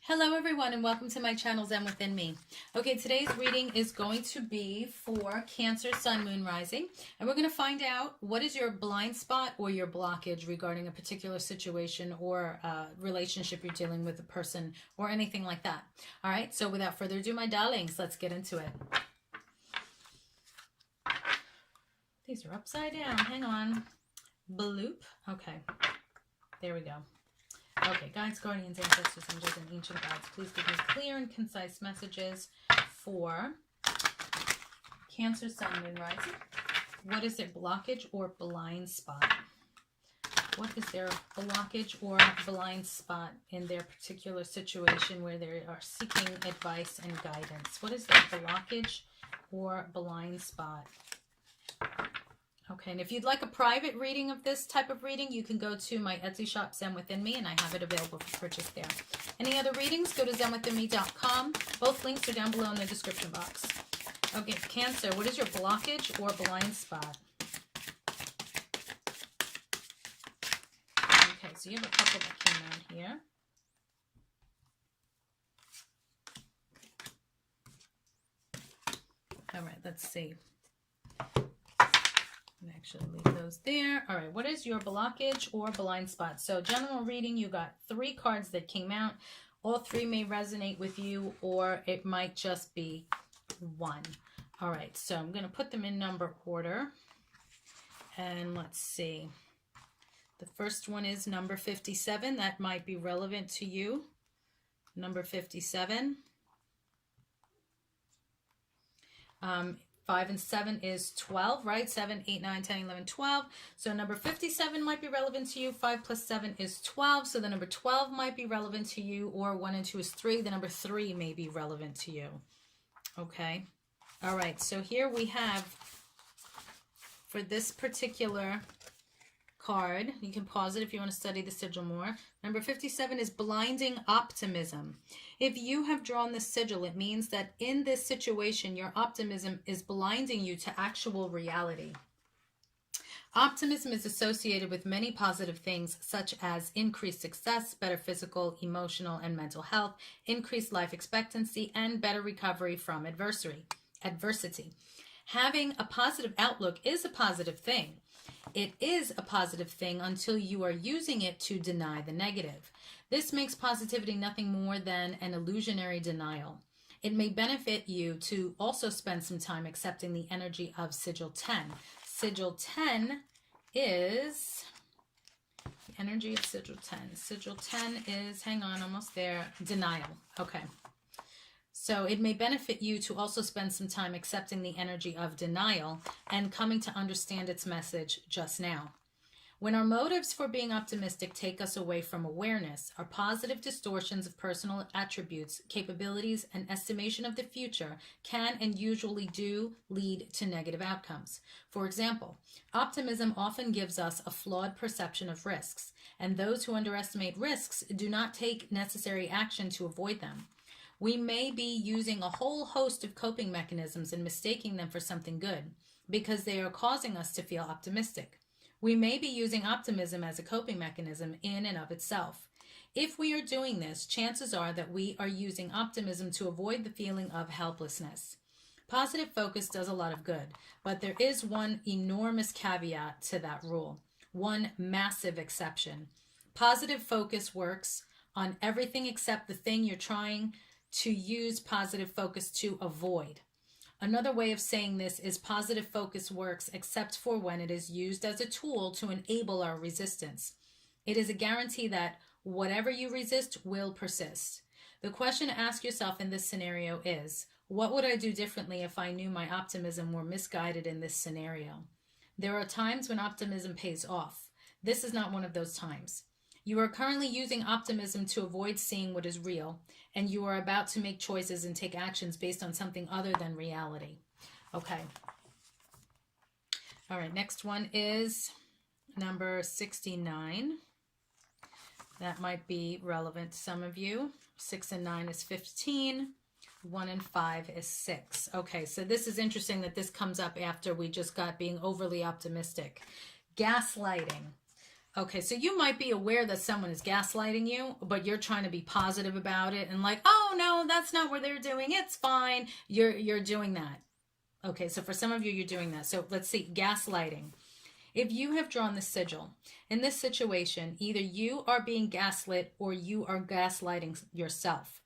Hello everyone and welcome to my channel Zen Within Me. Okay, today's reading is going to be for Cancer, Sun, Moon, Rising. And we're going to find out what is your blind spot or your blockage regarding a particular situation or relationship you're dealing with a person or anything like that. All right, so without further ado, my darlings, let's get into it. These are upside down. Hang on. Bloop. Okay, there we go. Okay, guides, guardians, ancestors, angels, and ancient gods, please give me clear and concise messages for Cancer, Sun, Moon, Rising. What is their blockage or blind spot? What is their blockage or blind spot in their particular situation where they are seeking advice and guidance? What is their blockage or blind spot? Okay, and if you'd like a private reading of this type of reading, you can go to my Etsy shop, Zen Within Me, and I have it available for purchase there. Any other readings, go to zenwithinme.com. Both links are down below in the description box. Okay, Cancer, what is your blockage or blind spot? Okay, so you have a couple that came out here. All right, let's see. Actually leave those there. All right, what is your blockage or blind spot? So general reading, you got 3 cards that came out. All 3 may resonate with you, or it might just be one. All right, so I'm going to put them in number order. And let's see. The first one is number 57. That might be relevant to you. Number 57. 5 and 7 is 12, right? 7, 8, 9, 10, 11, 12. So number 57 might be relevant to you. 5 plus 7 is 12. So the number 12 might be relevant to you. Or 1 and 2 is 3. The number 3 may be relevant to you. Okay. All right. So here we have, for this particular card, you can pause it if you want to study the sigil more. Number 57 is blinding optimism. If you have drawn the sigil, it means that in this situation, your optimism is blinding you to actual reality. Optimism is associated with many positive things, such as increased success, better physical, emotional, and mental health, increased life expectancy, and better recovery from adversity. Having a positive outlook is a positive thing. It is a positive thing until you are using it to deny the negative. This makes positivity nothing more than an illusionary denial. It may benefit you to also spend some time accepting the energy of Sigil 10. Sigil 10 is the energy of Sigil 10. Sigil 10 is, hang on, almost there, denial. Okay. So it may benefit you to also spend some time accepting the energy of denial and coming to understand its message just now. When our motives for being optimistic take us away from awareness, our positive distortions of personal attributes, capabilities, and estimation of the future can and usually do lead to negative outcomes. For example, optimism often gives us a flawed perception of risks, and those who underestimate risks do not take necessary action to avoid them. We may be using a whole host of coping mechanisms and mistaking them for something good because they are causing us to feel optimistic. We may be using optimism as a coping mechanism in and of itself. If we are doing this, chances are that we are using optimism to avoid the feeling of helplessness. Positive focus does a lot of good, but there is one enormous caveat to that rule, one massive exception. Positive focus works on everything except the thing you're trying to use positive focus to avoid. Another way of saying this is positive focus works except for when it is used as a tool to enable our resistance. It is a guarantee that whatever you resist will persist. The question to ask yourself in this scenario is, what would I do differently if I knew my optimism were misguided in this scenario? There are times when optimism pays off. This is not one of those times. You are currently using optimism to avoid seeing what is real, and you are about to make choices and take actions based on something other than reality. Okay. All right, next one is number 69. That might be relevant to some of you. 6 and 9 is 15. 1 and 5 is 6. Okay, so this is interesting that this comes up after we just got being overly optimistic. Gaslighting. Okay, so you might be aware that someone is gaslighting you, but you're trying to be positive about it and like, oh no, that's not what they're doing. It's fine. You're doing that. Okay, so for some of you, you're doing that. So let's see, gaslighting. If you have drawn the sigil, in this situation, either you are being gaslit or you are gaslighting yourself.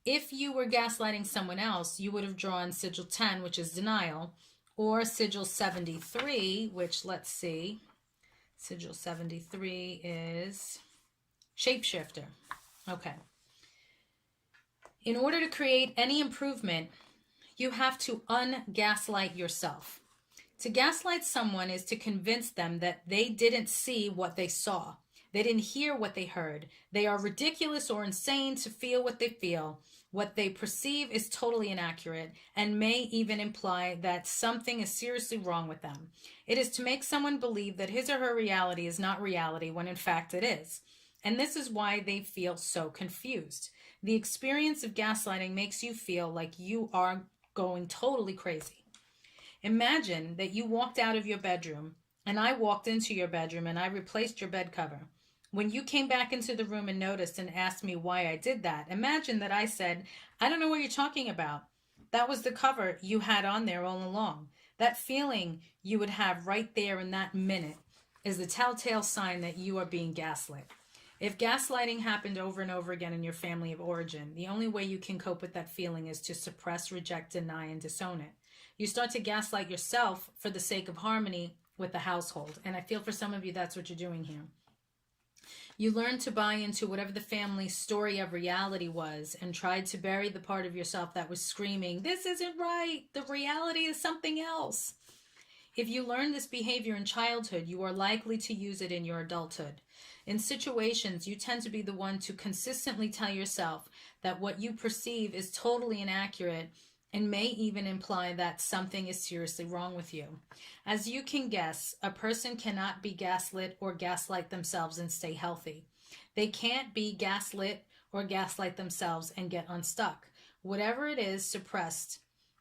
If you were gaslighting someone else, you would have drawn sigil 10, which is denial, or sigil 73, which, let's see, sigil 73 is shapeshifter. Okay. In order to create any improvement, you have to ungaslight yourself. To gaslight someone is to convince them that they didn't see what they saw. They didn't hear what they heard. They are ridiculous or insane to feel what they feel. What they perceive is totally inaccurate and may even imply that something is seriously wrong with them. It is to make someone believe that his or her reality is not reality when in fact it is. And this is why they feel so confused. The experience of gaslighting makes you feel like you are going totally crazy. Imagine that you walked out of your bedroom and I walked into your bedroom and I replaced your bed cover. When you came back into the room and noticed and asked me why I did that, imagine that I said, I don't know what you're talking about. That was the cover you had on there all along. That feeling you would have right there in that minute is the telltale sign that you are being gaslit. If gaslighting happened over and over again in your family of origin, the only way you can cope with that feeling is to suppress, reject, deny, and disown it. You start to gaslight yourself for the sake of harmony with the household. And I feel for some of you, that's what you're doing here. You learn to buy into whatever the family story of reality was and tried to bury the part of yourself that was screaming, this isn't right. The reality is something else. If you learn this behavior in childhood, you are likely to use it in your adulthood. In situations, you tend to be the one to consistently tell yourself that what you perceive is totally inaccurate and may even imply that something is seriously wrong with you. As you can guess, a person cannot be gaslit or gaslight themselves and stay healthy. They can't be gaslit or gaslight themselves and get unstuck. Whatever it is suppressed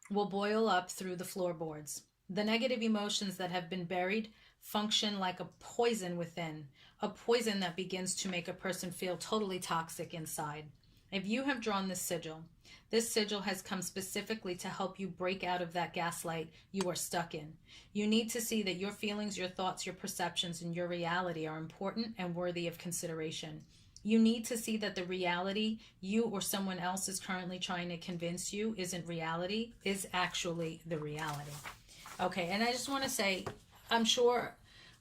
will boil up through the floorboards. The negative emotions that have been buried function like a poison within, a poison that begins to make a person feel totally toxic inside. If you have drawn this sigil has come specifically to help you break out of that gaslight you are stuck in. You need to see that your feelings, your thoughts, your perceptions, and your reality are important and worthy of consideration. You need to see that the reality you or someone else is currently trying to convince you isn't reality, is actually the reality. Okay, and I just want to say, I'm sure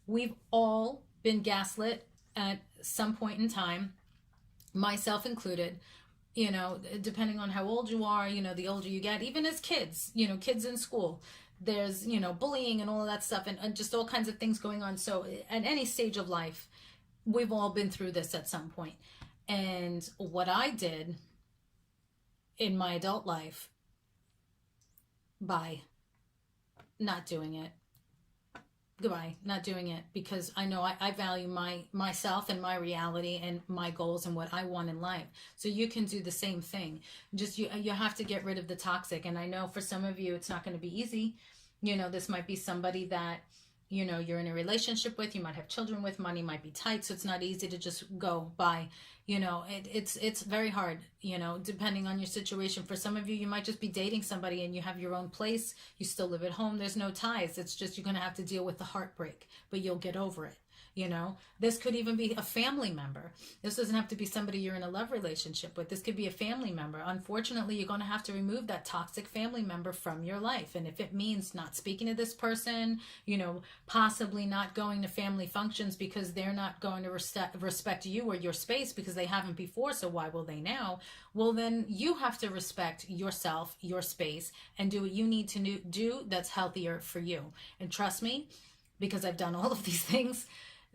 we've all been gaslit at some point in time, myself included. You know, depending on how old you are, you know, the older you get, even as kids, you know, kids in school, there's, you know, bullying and all of that stuff and just all kinds of things going on. So at any stage of life, we've all been through this at some point. And what I did in my adult life by not doing it, not doing it, because I know I value myself and my reality and my goals and what I want in life. So you can do the same thing. Just you have to get rid of the toxic. And I know for some of you, it's not going to be easy. You know, this might be somebody that, you know, you're in a relationship with, you might have children with, money might be tight. So it's not easy to just go by, you know, it's very hard, you know, depending on your situation. For some of you, you might just be dating somebody and you have your own place. You still live at home. There's no ties. It's just, you're going to have to deal with the heartbreak, but you'll get over it. You know, this could even be a family member. This doesn't have to be somebody you're in a love relationship with. This could be a family member. Unfortunately, you're going to have to remove that toxic family member from your life. And if it means not speaking to this person, you know, possibly not going to family functions because they're not going to respect you or your space because they haven't before, so why will they now? Well, then you have to respect yourself, your space, and do what you need to do that's healthier for you. And trust me, because I've done all of these things,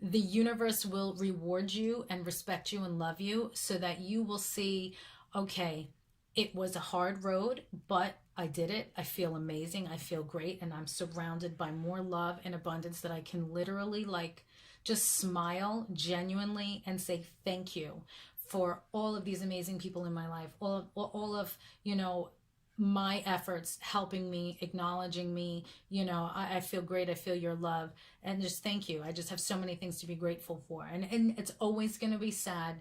the universe will reward you and respect you and love you so that you will see, okay, it was a hard road, but I did it. I feel amazing. I feel great. And I'm surrounded by more love and abundance that I can literally like just smile genuinely and say thank you for all of these amazing people in my life. All of, you know, my efforts helping me, acknowledging me. You know, I feel great. I feel your love. And just thank you. I just have so many things to be grateful for. And it's always going to be sad.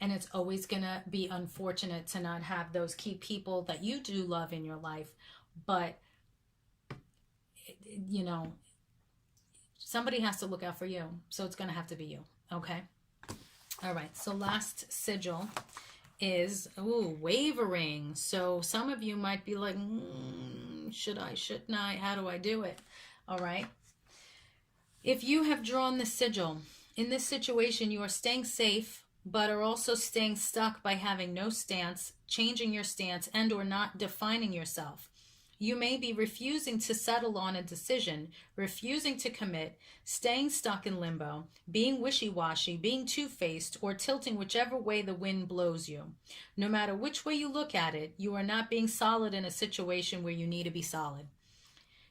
And it's always going to be unfortunate to not have those key people that you do love in your life. But, you know, somebody has to look out for you. So it's going to have to be you. Okay. All right. So last sigil is, wavering. So some of you might be like, should I, shouldn't I? How do I do it? All right. If you have drawn the sigil, in this situation, you are staying safe, but are also staying stuck by having no stance, changing your stance, and or not defining yourself. You may be refusing to settle on a decision, refusing to commit, staying stuck in limbo, being wishy-washy, being two-faced, or tilting whichever way the wind blows you. No matter which way you look at it, you are not being solid in a situation where you need to be solid.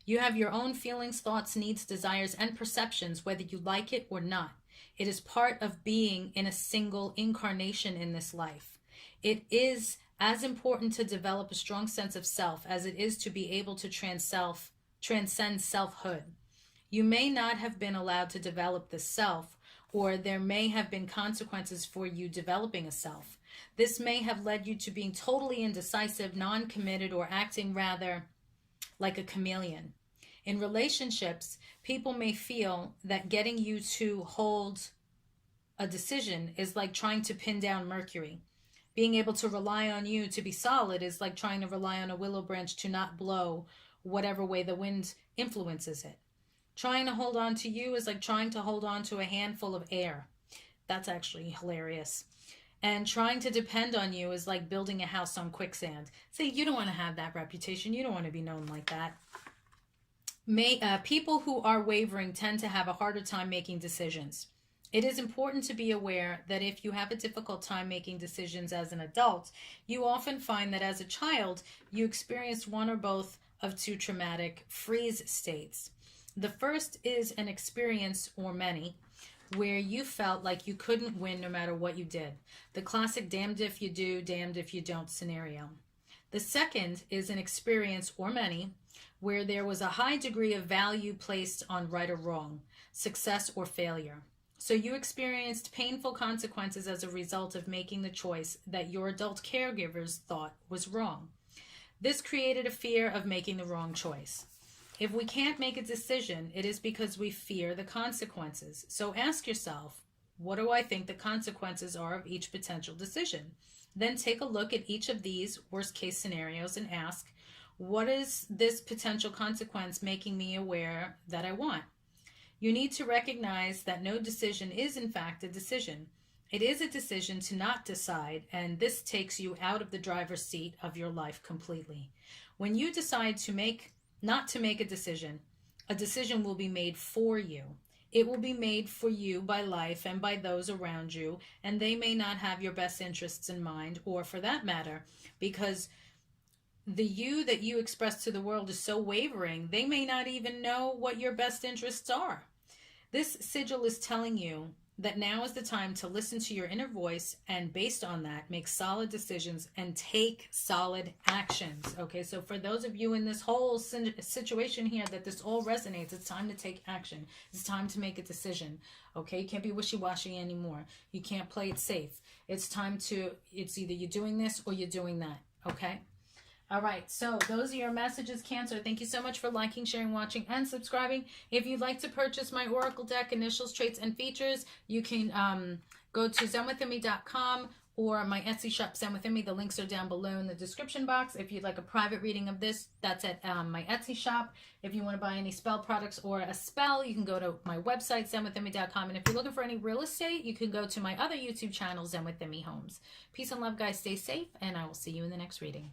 You have your own feelings, thoughts, needs, desires, and perceptions, whether you like it or not. It is part of being in a single incarnation in this life. It is as important to develop a strong sense of self as it is to be able to transcend selfhood. You may not have been allowed to develop the self, or there may have been consequences for you developing a self. This may have led you to being totally indecisive, non-committed, or acting rather like a chameleon. In relationships, people may feel that getting you to hold a decision is like trying to pin down Mercury. Being able to rely on you to be solid is like trying to rely on a willow branch to not blow whatever way the wind influences it. Trying to hold on to you is like trying to hold on to a handful of air. That's actually hilarious. And trying to depend on you is like building a house on quicksand. See, you don't want to have that reputation. You don't want to be known like that. People who are wavering tend to have a harder time making decisions. It is important to be aware that if you have a difficult time making decisions as an adult, you often find that as a child, you experienced one or both of two traumatic freeze states. The first is an experience, or many, where you felt like you couldn't win no matter what you did. The classic damned if you do, damned if you don't scenario. The second is an experience, or many, where there was a high degree of value placed on right or wrong, success or failure. So you experienced painful consequences as a result of making the choice that your adult caregivers thought was wrong. This created a fear of making the wrong choice. If we can't make a decision, it is because we fear the consequences. So ask yourself, what do I think the consequences are of each potential decision? Then take a look at each of these worst case scenarios and ask, what is this potential consequence making me aware that I want? You need to recognize that no decision is in fact a decision. It is a decision to not decide, and this takes you out of the driver's seat of your life completely. When you decide not to make a decision will be made for you. It will be made for you by life and by those around you, and they may not have your best interests in mind, or for that matter, because the you that you express to the world is so wavering, they may not even know what your best interests are. This sigil is telling you that now is the time to listen to your inner voice, and based on that, make solid decisions and take solid actions. Okay, so for those of you in this whole situation here that this all resonates, it's time to take action. It's time to make a decision. Okay, you can't be wishy-washy anymore. You can't play it safe. It's either you're doing this or you're doing that. Okay? All right, so those are your messages, Cancer. Thank you so much for liking, sharing, watching, and subscribing. If you'd like to purchase my Oracle deck, Initials, Traits, and Features, you can go to zenwithinme.com or my Etsy shop, Zen Within Me. The links are down below in the description box. If you'd like a private reading of this, that's at my Etsy shop. If you want to buy any spell products or a spell, you can go to my website, zenwithinme.com. And if you're looking for any real estate, you can go to my other YouTube channel, Zen Within Me Homes. Peace and love, guys. Stay safe, and I will see you in the next reading.